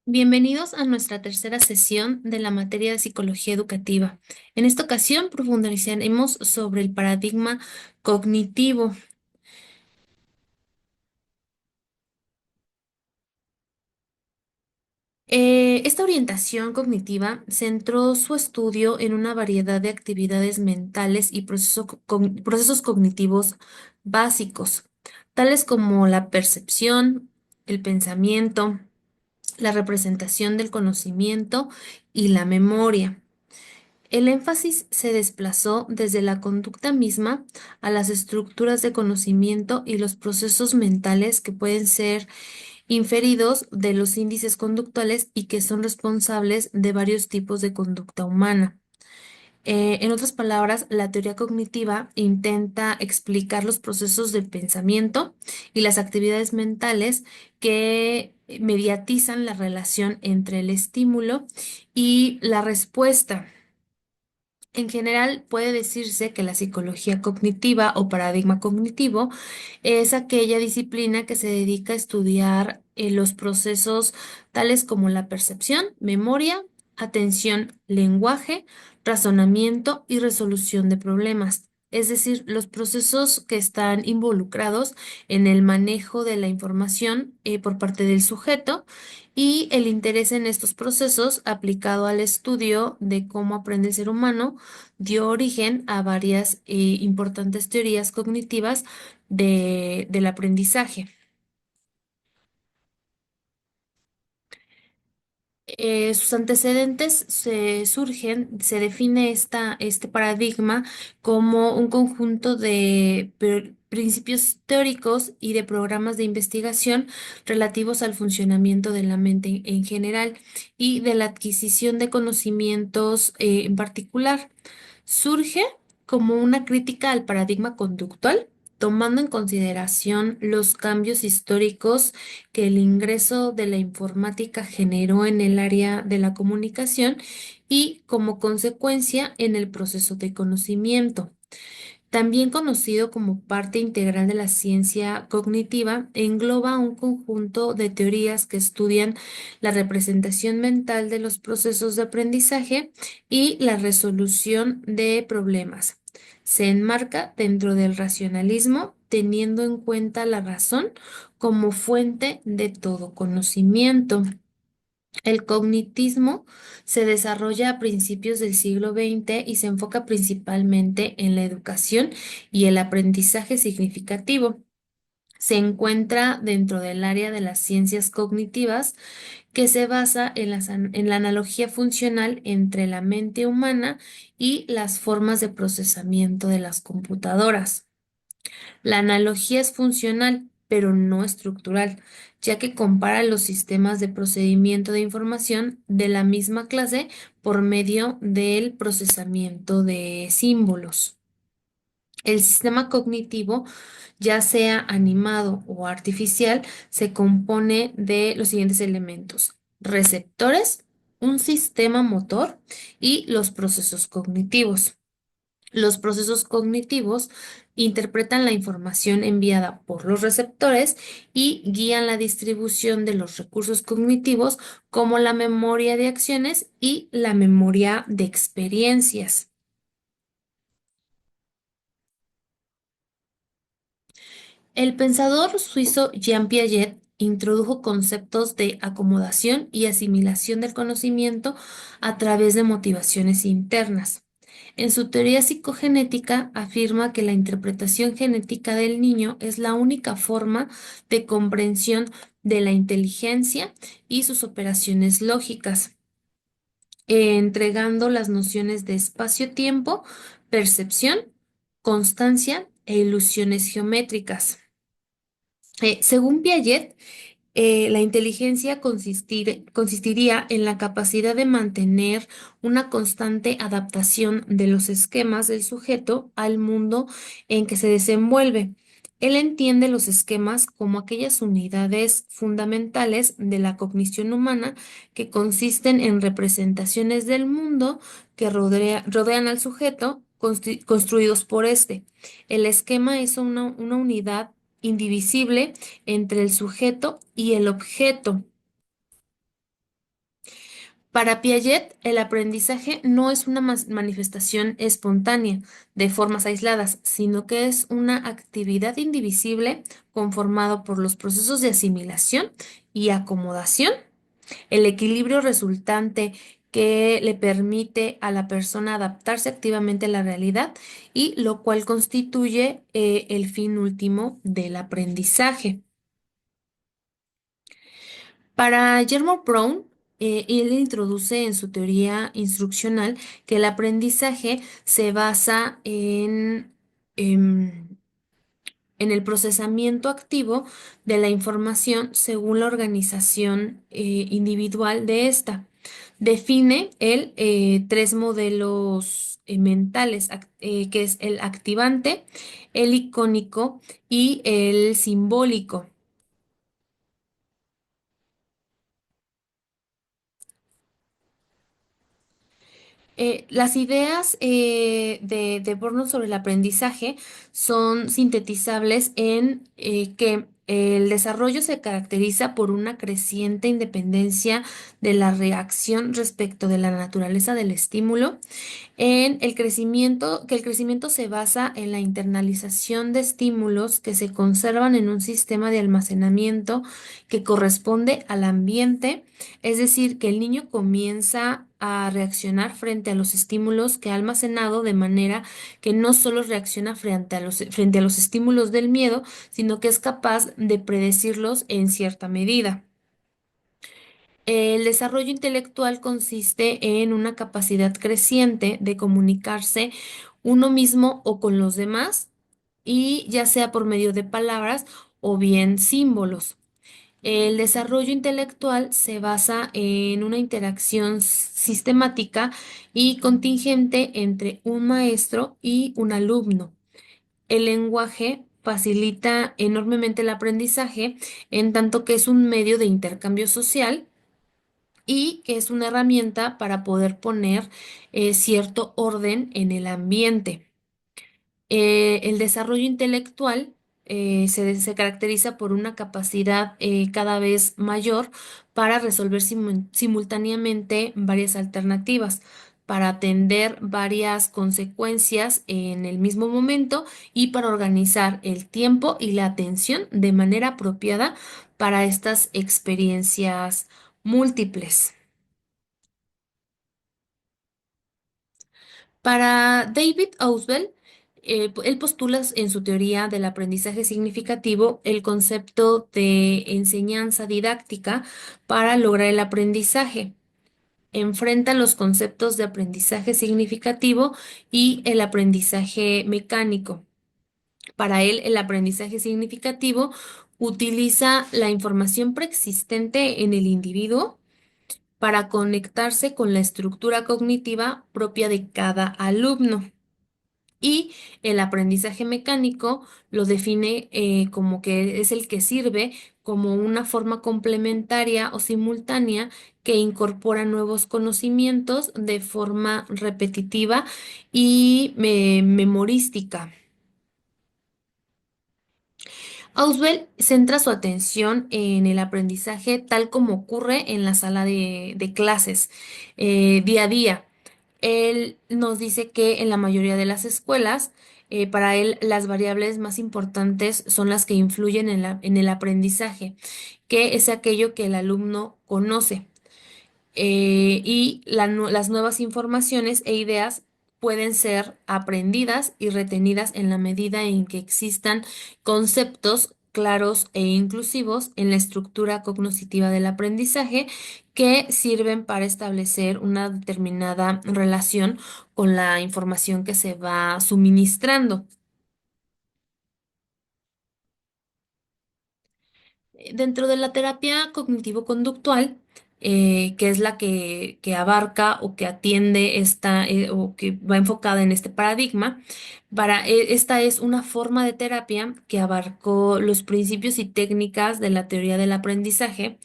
Bienvenidos a nuestra tercera sesión de la materia de psicología educativa. En esta ocasión profundizaremos sobre el paradigma cognitivo. Esta orientación cognitiva centró su estudio en una variedad de actividades mentales y procesos cognitivos básicos, tales como la percepción, el pensamiento, la representación del conocimiento y la memoria. El énfasis se desplazó desde la conducta misma a las estructuras de conocimiento y los procesos mentales que pueden ser inferidos de los índices conductuales y que son responsables de varios tipos de conducta humana. En otras palabras, la teoría cognitiva intenta explicar los procesos del pensamiento y las actividades mentales que mediatizan la relación entre el estímulo y la respuesta. En general, puede decirse que la psicología cognitiva o paradigma cognitivo es aquella disciplina que se dedica a estudiar los procesos tales como la percepción, memoria, atención, lenguaje, razonamiento y resolución de problemas. Es decir, los procesos que están involucrados en el manejo de la información por parte del sujeto y el interés en estos procesos aplicado al estudio de cómo aprende el ser humano dio origen a varias importantes teorías cognitivas del aprendizaje. Sus antecedentes se define este paradigma como un conjunto de principios teóricos y de programas de investigación relativos al funcionamiento de la mente en general y de la adquisición de conocimientos en particular. Surge como una crítica al paradigma conductual, tomando en consideración los cambios históricos que el ingreso de la informática generó en el área de la comunicación y como consecuencia en el proceso de conocimiento. También conocido como parte integral de la ciencia cognitiva, engloba un conjunto de teorías que estudian la representación mental de los procesos de aprendizaje y la resolución de problemas. Se enmarca dentro del racionalismo, teniendo en cuenta la razón como fuente de todo conocimiento. El cognitismo se desarrolla a principios del siglo XX y se enfoca principalmente en la educación y el aprendizaje significativo. Se encuentra dentro del área de las ciencias cognitivas que se basa en la analogía funcional entre la mente humana y las formas de procesamiento de las computadoras. La analogía es funcional, pero no estructural, ya que compara los sistemas de procedimiento de información de la misma clase por medio del procesamiento de símbolos. El sistema cognitivo, ya sea animado o artificial, se compone de los siguientes elementos: receptores, un sistema motor y los procesos cognitivos. Los procesos cognitivos interpretan la información enviada por los receptores y guían la distribución de los recursos cognitivos como la memoria de acciones y la memoria de experiencias. El pensador suizo Jean Piaget introdujo conceptos de acomodación y asimilación del conocimiento a través de motivaciones internas. En su teoría psicogenética afirma que la interpretación genética del niño es la única forma de comprensión de la inteligencia y sus operaciones lógicas, entregando las nociones de espacio-tiempo, percepción, constancia e ilusiones geométricas. Según Piaget, la inteligencia consistiría en la capacidad de mantener una constante adaptación de los esquemas del sujeto al mundo en que se desenvuelve. Él entiende los esquemas como aquellas unidades fundamentales de la cognición humana que consisten en representaciones del mundo que rodean al sujeto, construidos por éste. El esquema es una unidad indivisible entre el sujeto y el objeto. Para Piaget, el aprendizaje no es una manifestación espontánea de formas aisladas, sino que es una actividad indivisible conformado por los procesos de asimilación y acomodación, el equilibrio resultante que le permite a la persona adaptarse activamente a la realidad y lo cual constituye el fin último del aprendizaje. Para Germont Brown, él introduce en su teoría instruccional que el aprendizaje se basa em, en el procesamiento activo de la información según la organización individual de esta. Define él tres modelos mentales, que es el activante, el icónico y el simbólico. Las ideas de Borno sobre el aprendizaje son sintetizables en que el desarrollo se caracteriza por una creciente independencia de la reacción respecto de la naturaleza del estímulo, en el crecimiento, que el crecimiento se basa en la internalización de estímulos que se conservan en un sistema de almacenamiento que corresponde al ambiente, es decir, que el niño comienza a reaccionar frente a los estímulos que ha almacenado de manera que no solo reacciona frente a los estímulos del miedo, sino que es capaz de predecirlos en cierta medida. El desarrollo intelectual consiste en una capacidad creciente de comunicarse uno mismo o con los demás, y ya sea por medio de palabras o bien símbolos. El desarrollo intelectual se basa en una interacción sistemática y contingente entre un maestro y un alumno. El lenguaje facilita enormemente el aprendizaje en tanto que es un medio de intercambio social y que es una herramienta para poder poner cierto orden en el ambiente. El desarrollo intelectual se caracteriza por una capacidad cada vez mayor para resolver simultáneamente varias alternativas, para atender varias consecuencias en el mismo momento y para organizar el tiempo y la atención de manera apropiada para estas experiencias múltiples. Para David Ausubel, él postula en su teoría del aprendizaje significativo el concepto de enseñanza didáctica para lograr el aprendizaje. Enfrenta los conceptos de aprendizaje significativo y el aprendizaje mecánico. Para él, el aprendizaje significativo utiliza la información preexistente en el individuo para conectarse con la estructura cognitiva propia de cada alumno. Y el aprendizaje mecánico lo define como que es el que sirve como una forma complementaria o simultánea que incorpora nuevos conocimientos de forma repetitiva y memorística. Auswell centra su atención en el aprendizaje tal como ocurre en la sala de clases día a día. Él nos dice que en la mayoría de las escuelas, para él las variables más importantes son las que influyen en el aprendizaje, que es aquello que el alumno conoce y las nuevas informaciones e ideas pueden ser aprendidas y retenidas en la medida en que existan conceptos claros e inclusivos en la estructura cognitiva del aprendizaje que sirven para establecer una determinada relación con la información que se va suministrando. Dentro de la terapia cognitivo-conductual, que es la que abarca o que atiende o que va enfocada en este paradigma, esta es una forma de terapia que abarcó los principios y técnicas de la teoría del aprendizaje,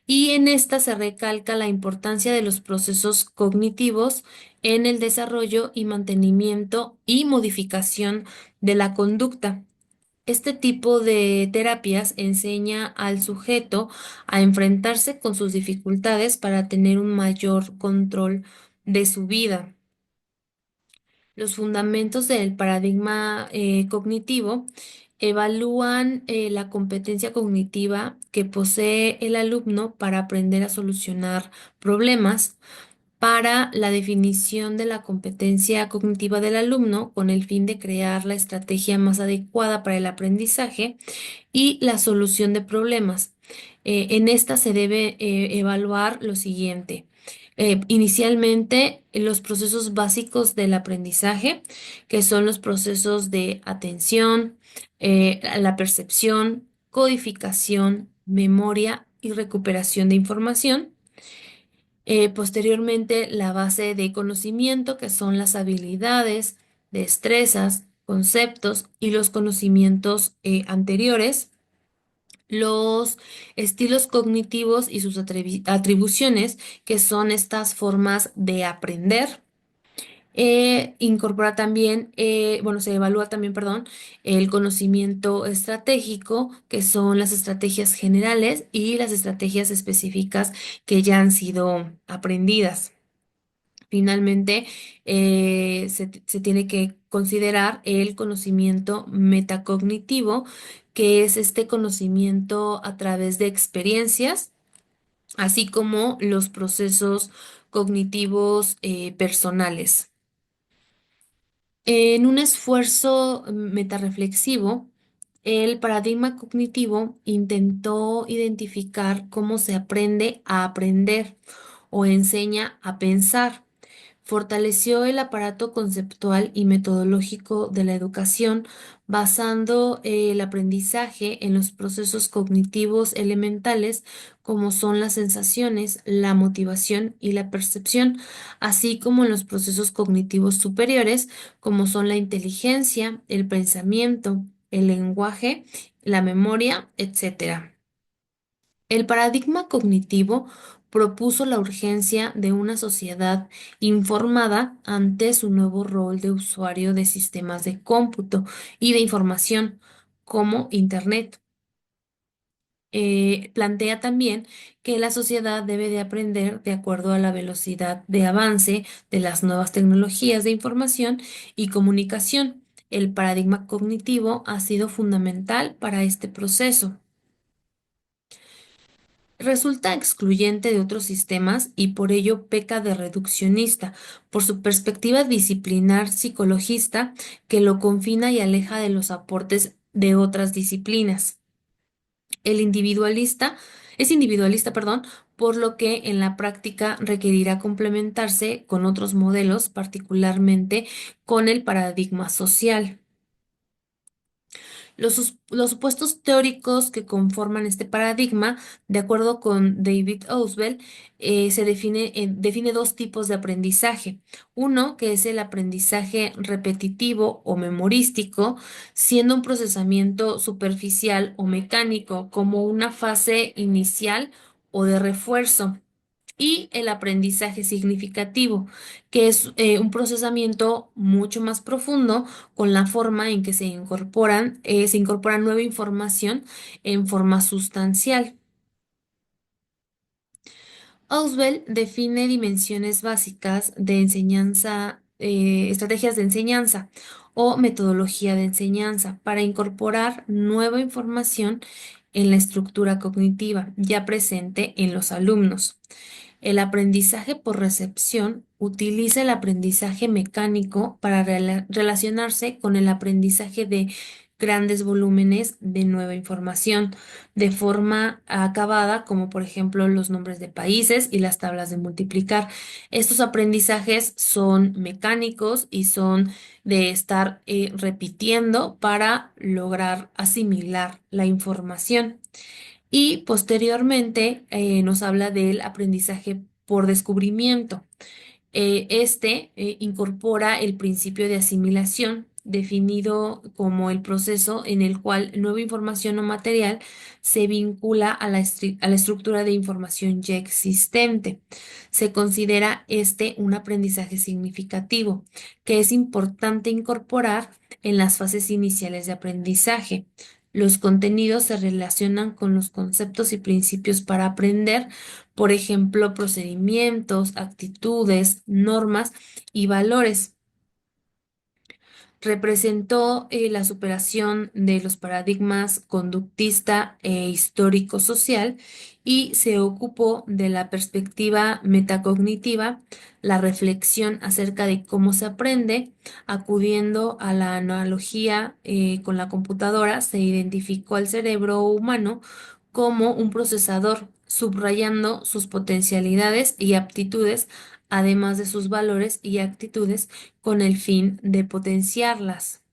y en esta se recalca la importancia de los procesos cognitivos en el desarrollo y mantenimiento y modificación de la conducta. Este tipo de terapias enseña al sujeto a enfrentarse con sus dificultades para tener un mayor control de su vida. Los fundamentos del paradigma cognitivo evalúan la competencia cognitiva que posee el alumno para aprender a solucionar problemas, para la definición de la competencia cognitiva del alumno con el fin de crear la estrategia más adecuada para el aprendizaje y la solución de problemas. En esta se debe evaluar lo siguiente. Inicialmente, los procesos básicos del aprendizaje, que son los procesos de atención, la percepción, codificación, memoria y recuperación de información. Posteriormente, la base de conocimiento, que son las habilidades, destrezas, conceptos y los conocimientos anteriores, los estilos cognitivos y sus atribuciones, que son estas formas de aprender. Incorpora también, bueno, se evalúa también, perdón, el conocimiento estratégico, que son las estrategias generales y las estrategias específicas que ya han sido aprendidas. Finalmente, se tiene que considerar el conocimiento metacognitivo, que es este conocimiento a través de experiencias, así como los procesos cognitivos personales. En un esfuerzo metarreflexivo, el paradigma cognitivo intentó identificar cómo se aprende a aprender o enseña a pensar. Fortaleció el aparato conceptual y metodológico de la educación, basando el aprendizaje en los procesos cognitivos elementales, como son las sensaciones, la motivación y la percepción, así como en los procesos cognitivos superiores, como son la inteligencia, el pensamiento, el lenguaje, la memoria, etcétera. El paradigma cognitivo propuso la urgencia de una sociedad informada ante su nuevo rol de usuario de sistemas de cómputo y de información, como Internet. Plantea también que la sociedad debe de aprender de acuerdo a la velocidad de avance de las nuevas tecnologías de información y comunicación. El paradigma cognitivo ha sido fundamental para este proceso. Resulta excluyente de otros sistemas y por ello peca de reduccionista, por su perspectiva disciplinar psicologista que lo confina y aleja de los aportes de otras disciplinas. El individualista es individualista, perdón, por lo que en la práctica requerirá complementarse con otros modelos, particularmente con el paradigma social. Los supuestos teóricos que conforman este paradigma, de acuerdo con David Ausubel, define dos tipos de aprendizaje. Uno, que es el aprendizaje repetitivo o memorístico, siendo un procesamiento superficial o mecánico, como una fase inicial o de refuerzo. Y el aprendizaje significativo, que es un procesamiento mucho más profundo con la forma en que se incorpora nueva información en forma sustancial. Ausubel define dimensiones básicas de enseñanza, estrategias de enseñanza o metodología de enseñanza para incorporar nueva información en la estructura cognitiva ya presente en los alumnos. El aprendizaje por recepción utiliza el aprendizaje mecánico para relacionarse con el aprendizaje de grandes volúmenes de nueva información de forma acabada, como por ejemplo los nombres de países y las tablas de multiplicar. Estos aprendizajes son mecánicos y son de estar repitiendo para lograr asimilar la información. Y posteriormente nos habla del aprendizaje por descubrimiento. Incorpora el principio de asimilación definido como el proceso en el cual nueva información o material se vincula a a la estructura de información ya existente. Se considera este un aprendizaje significativo, que es importante incorporar en las fases iniciales de aprendizaje. Los contenidos se relacionan con los conceptos y principios para aprender, por ejemplo, procedimientos, actitudes, normas y valores. Representó la superación de los paradigmas conductista e histórico-social y se ocupó de la perspectiva metacognitiva, la reflexión acerca de cómo se aprende, acudiendo a la analogía con la computadora, se identificó al cerebro humano como un procesador, subrayando sus potencialidades y aptitudes, además de sus valores y actitudes con el fin de potenciarlas.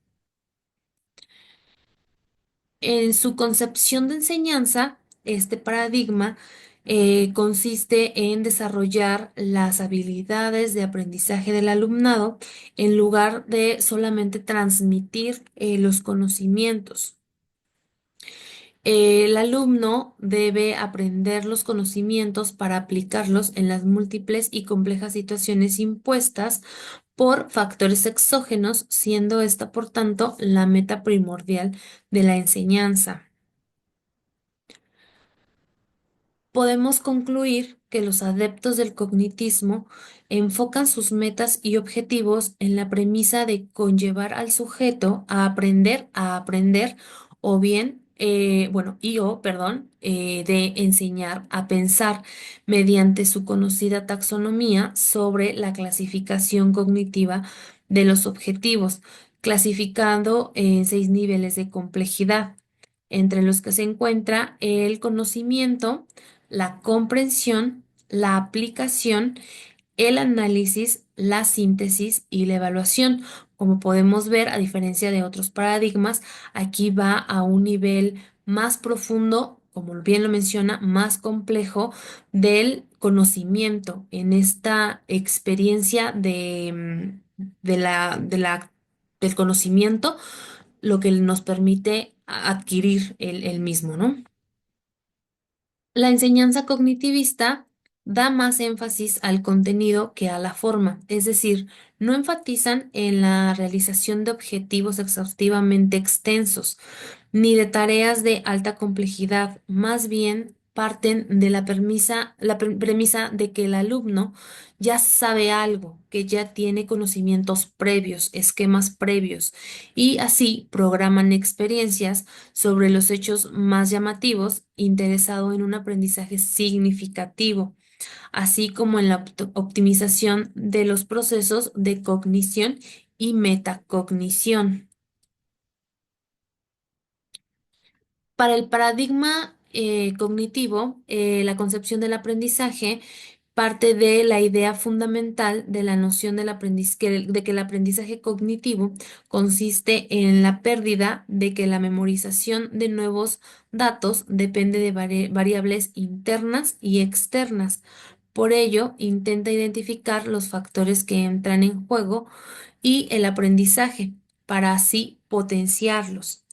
En su concepción de enseñanza, este paradigma consiste en desarrollar las habilidades de aprendizaje del alumnado en lugar de solamente transmitir los conocimientos. El alumno debe aprender los conocimientos para aplicarlos en las múltiples y complejas situaciones impuestas por factores exógenos, siendo esta, por tanto, la meta primordial de la enseñanza. Podemos concluir que los adeptos del cognitismo enfocan sus metas y objetivos en la premisa de conllevar al sujeto a aprender, o bien, perdón, de enseñar a pensar mediante su conocida taxonomía sobre la clasificación cognitiva de los objetivos, clasificando en 6 niveles de complejidad, entre los que se encuentra el conocimiento, la comprensión, la aplicación, el análisis, la síntesis y la evaluación. Como podemos ver, a diferencia de otros paradigmas, aquí va a un nivel más profundo, como bien lo menciona, más complejo del conocimiento en esta experiencia del conocimiento, lo que nos permite adquirir el mismo, ¿no? La enseñanza cognitivista da más énfasis al contenido que a la forma, es decir, no enfatizan en la realización de objetivos exhaustivamente extensos, ni de tareas de alta complejidad, más bien parten de premisa de que el alumno ya sabe algo, que ya tiene conocimientos previos, esquemas previos, y así programan experiencias sobre los hechos más llamativos, interesado en un aprendizaje significativo, así como en la optimización de los procesos de cognición y metacognición. Para el paradigma cognitivo, la concepción del aprendizaje parte de la idea fundamental de la noción del de que el aprendizaje cognitivo consiste en la pérdida de que la memorización de nuevos datos depende de variables internas y externas. Por ello, intenta identificar los factores que entran en juego y el aprendizaje para así potenciarlos.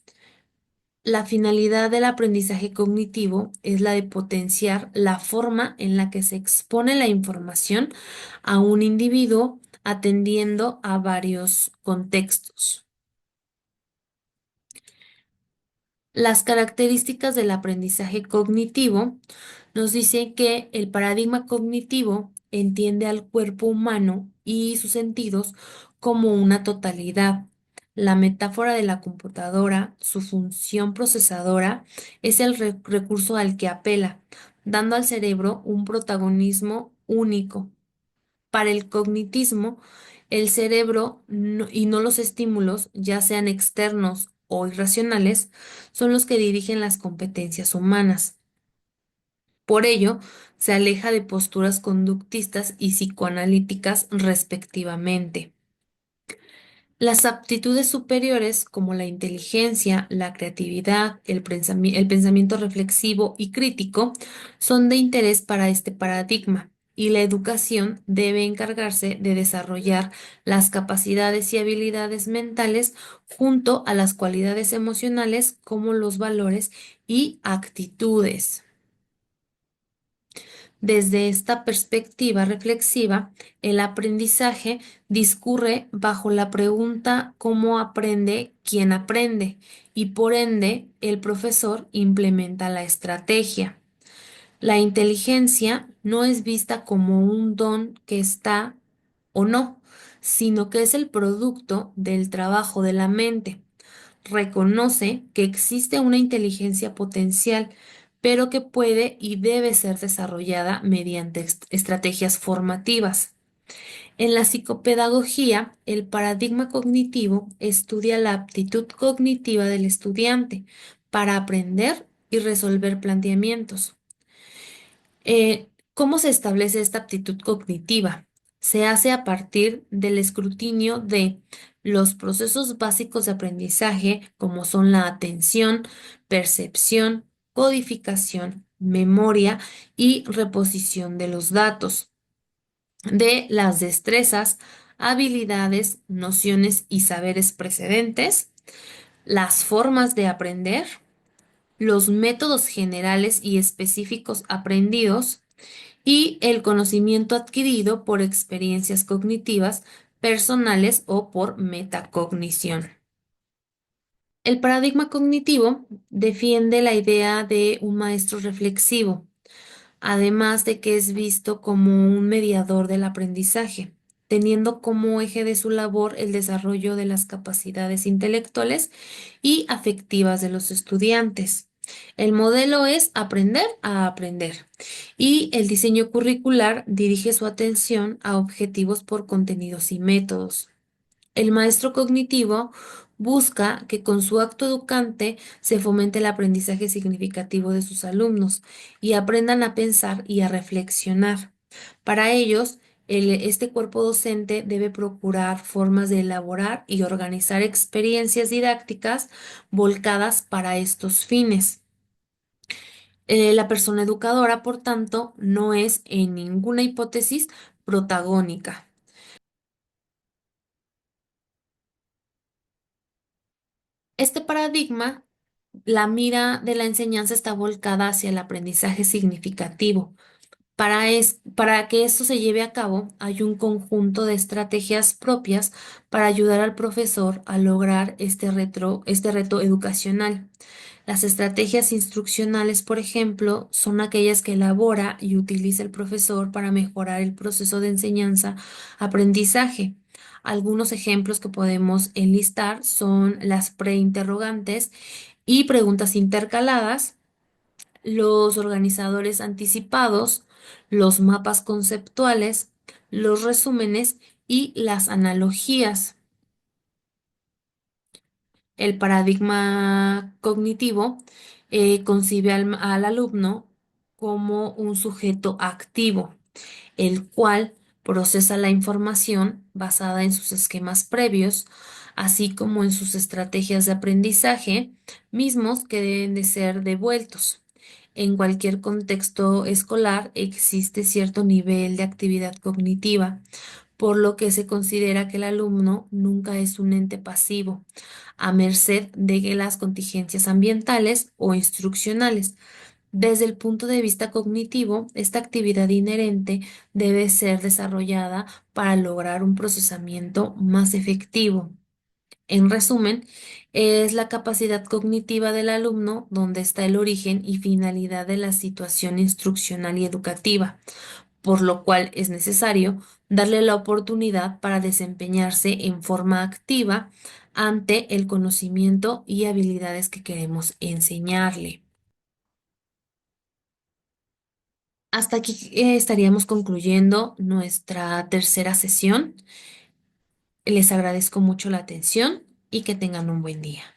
La finalidad del aprendizaje cognitivo es la de potenciar la forma en la que se expone la información a un individuo atendiendo a varios contextos. Las características del aprendizaje cognitivo nos dicen que el paradigma cognitivo entiende al cuerpo humano y sus sentidos como una totalidad. La metáfora de la computadora, su función procesadora, es el recurso al que apela, dando al cerebro un protagonismo único. Para el cognitismo, el cerebro y no los estímulos, ya sean externos o irracionales, son los que dirigen las competencias humanas. Por ello, se aleja de posturas conductistas y psicoanalíticas respectivamente. Las aptitudes superiores, como la inteligencia, la creatividad, el pensamiento reflexivo y crítico, son de interés para este paradigma. y la educación debe encargarse de desarrollar las capacidades y habilidades mentales junto a las cualidades emocionales como los valores y actitudes. Desde esta perspectiva reflexiva, el aprendizaje discurre bajo la pregunta ¿cómo aprende quien aprende? Y por ende, el profesor implementa la estrategia. La inteligencia no es vista como un don que está o no, sino que es el producto del trabajo de la mente. Reconoce que existe una inteligencia potencial, pero que puede y debe ser desarrollada mediante estrategias formativas. En la psicopedagogía, el paradigma cognitivo estudia la aptitud cognitiva del estudiante para aprender y resolver planteamientos. ¿Cómo se establece esta aptitud cognitiva? Se hace a partir del escrutinio de los procesos básicos de aprendizaje, como son la atención, percepción, codificación, memoria y reposición de los datos, de las destrezas, habilidades, nociones y saberes precedentes, las formas de aprender, los métodos generales y específicos aprendidos, y el conocimiento adquirido por experiencias cognitivas personales o por metacognición. El paradigma cognitivo defiende la idea de un maestro reflexivo, además de que es visto como un mediador del aprendizaje, teniendo como eje de su labor el desarrollo de las capacidades intelectuales y afectivas de los estudiantes. El modelo es aprender a aprender y el diseño curricular dirige su atención a objetivos por contenidos y métodos. El maestro cognitivo busca que con su acto educante se fomente el aprendizaje significativo de sus alumnos y aprendan a pensar y a reflexionar. Para ellos, este cuerpo docente debe procurar formas de elaborar y organizar experiencias didácticas volcadas para estos fines. La persona educadora, por tanto, no es en ninguna hipótesis protagónica. Este paradigma, la mira de la enseñanza está volcada hacia el aprendizaje significativo. Para que esto se lleve a cabo, hay un conjunto de estrategias propias para ayudar al profesor a lograr este reto educacional. Las estrategias instruccionales, por ejemplo, son aquellas que elabora y utiliza el profesor para mejorar el proceso de enseñanza-aprendizaje. Algunos ejemplos que podemos enlistar son las preinterrogantes y preguntas intercaladas, los organizadores anticipados, los mapas conceptuales, los resúmenes y las analogías. El paradigma cognitivo concibe al alumno como un sujeto activo, el cual procesa la información basada en sus esquemas previos, así como en sus estrategias de aprendizaje, mismos que deben de ser devueltos. En cualquier contexto escolar existe cierto nivel de actividad cognitiva, por lo que se considera que el alumno nunca es un ente pasivo, a merced de las contingencias ambientales o instruccionales. Desde el punto de vista cognitivo, esta actividad inherente debe ser desarrollada para lograr un procesamiento más efectivo. En resumen, es la capacidad cognitiva del alumno donde está el origen y finalidad de la situación instruccional y educativa, por lo cual es necesario darle la oportunidad para desempeñarse en forma activa ante el conocimiento y habilidades que queremos enseñarle. Hasta aquí estaríamos concluyendo nuestra tercera sesión. Les agradezco mucho la atención y que tengan un buen día.